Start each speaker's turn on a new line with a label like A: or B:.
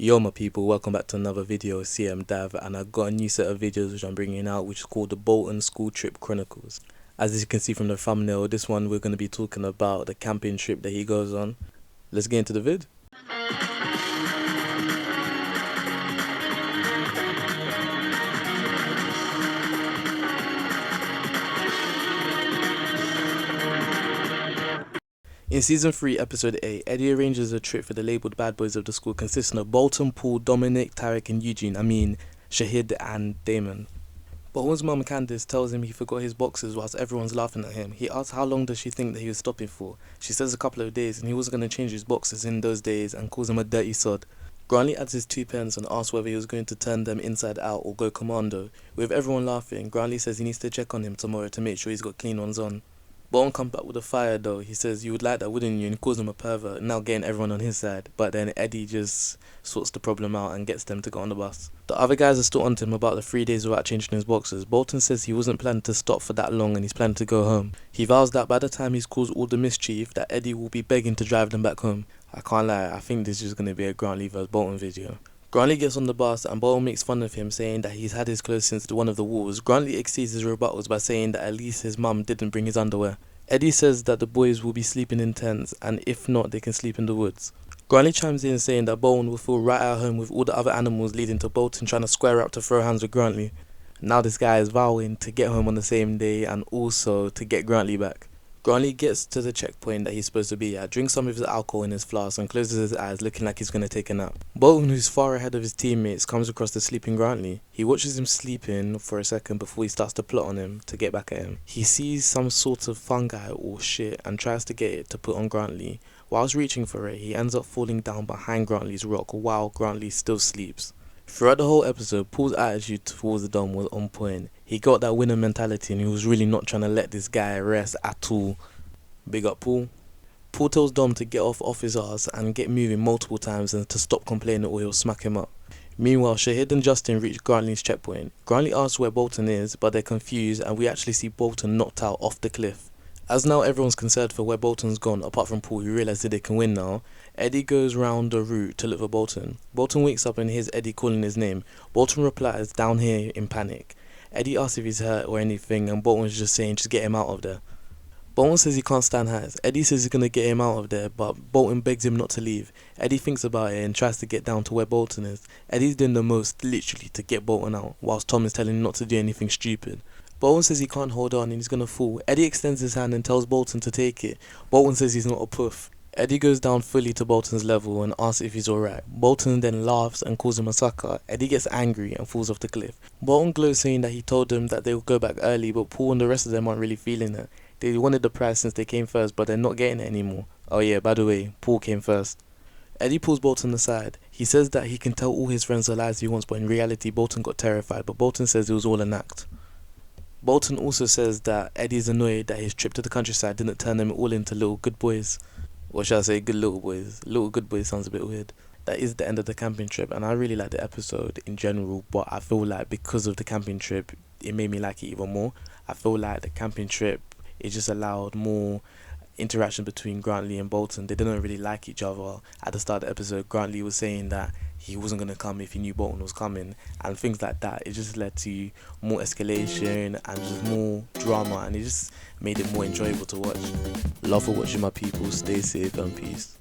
A: Yo my people, welcome back to another video of CMDAV, and I've got a new set of videos which I'm bringing out, which is called the Bolton School Trip Chronicles. As you can see from the thumbnail, this one we're going to be talking about the camping trip that he goes on. Let's get into the vid. In Season 3, Episode 8, Eddie arranges a trip for the labelled bad boys of the school consisting of Bolton, Paul, Dominic, Tarek and Eugene, Shahid and Damon. Bolton's mum Candice tells him he forgot his boxes whilst everyone's laughing at him. He asks how long does she think that he was stopping for. She says a couple of days, and he wasn't going to change his boxes in those days and calls him a dirty sod. Grantley adds his 2 pence and asks whether he was going to turn them inside out or go commando. With everyone laughing, Grantley says he needs to check on him tomorrow to make sure he's got clean ones on. Bolton comes back with a fire though. He says you would like that, wouldn't you, and calls him a pervert, now getting everyone on his side. But then Eddie just sorts the problem out and gets them to go on the bus. The other guys are still on to him about the 3 days without changing his boxes. Bolton says he wasn't planning to stop for that long and he's planning to go home. He vows that by the time he's caused all the mischief that Eddie will be begging to drive them back home. I can't lie, I think this is just going to be a Grantley vs Bolton video. Grantley gets on the bus and Bolton makes fun of him, saying that he's had his clothes since one of the wars. Grantley exceeds his rebuttals by saying that at least his mum didn't bring his underwear. Eddie says that the boys will be sleeping in tents, and if not, they can sleep in the woods. Grantley chimes in saying that Bolton will feel right at home with all the other animals, leading to Bolton trying to square up to throw hands with Grantley. Now this guy is vowing to get home on the same day and also to get Grantley back. Grantley gets to the checkpoint that he's supposed to be at, drinks some of his alcohol in his flask and closes his eyes looking like he's going to take a nap. Bolton, who's far ahead of his teammates, comes across the sleeping Grantley. He watches him sleeping for a second before he starts to plot on him to get back at him. He sees some sort of fungi or shit and tries to get it to put on Grantley. Whilst reaching for it, he ends up falling down behind Grantley's rock while Grantley still sleeps. Throughout the whole episode, Paul's attitude towards the Dom was on point. He got that winner mentality and he was really not trying to let this guy rest at all. Big up Paul. Paul tells Dom to get off his ass and get moving multiple times and to stop complaining or he'll smack him up. Meanwhile, Shahid and Justin reach Grantley's checkpoint. Grantley asks where Bolton is, but they're confused and we actually see Bolton knocked out off the cliff. As now everyone's concerned for where Bolton's gone, apart from Paul who realises they can win now, Eddie goes round the route to look for Bolton. Bolton wakes up and hears Eddie calling his name. Bolton replies, "Down here," in panic. Eddie asks if he's hurt or anything and Bolton's just saying just get him out of there. Bolton says he can't stand heights. Eddie says he's going to get him out of there, but Bolton begs him not to leave. Eddie thinks about it and tries to get down to where Bolton is. Eddie's doing the most, literally, to get Bolton out, whilst Tom is telling him not to do anything stupid. Bolton says he can't hold on and he's going to fall. Eddie extends his hand and tells Bolton to take it. Bolton says he's not a puff. Eddie goes down fully to Bolton's level and asks if he's alright. Bolton then laughs and calls him a sucker. Eddie gets angry and falls off the cliff. Bolton glows, saying that he told them that they will go back early, but Paul and the rest of them aren't really feeling it. They wanted the prize since they came first, but they're not getting it anymore. Oh yeah, by the way, Paul came first. Eddie pulls Bolton aside. He says that he can tell all his friends the lies he wants, but in reality Bolton got terrified, but Bolton says it was all an act. Bolton also says that Eddie's annoyed that his trip to the countryside didn't turn them all into little good boys. Or should I say good little boys? Little good boys sounds a bit weird. That is the end of the camping trip, and I really like the episode in general, but I feel like because of the camping trip, it made me like it even more. I feel like the camping trip, it just allowed more interaction between Grantley and Bolton. They didn't really like each other. At the start of the episode, Grantley was saying that he wasn't going to come if he knew Bolton was coming, and things like that. It just led to more escalation and just more drama, and it just made it more enjoyable to watch. Love for watching my people. Stay safe and peace.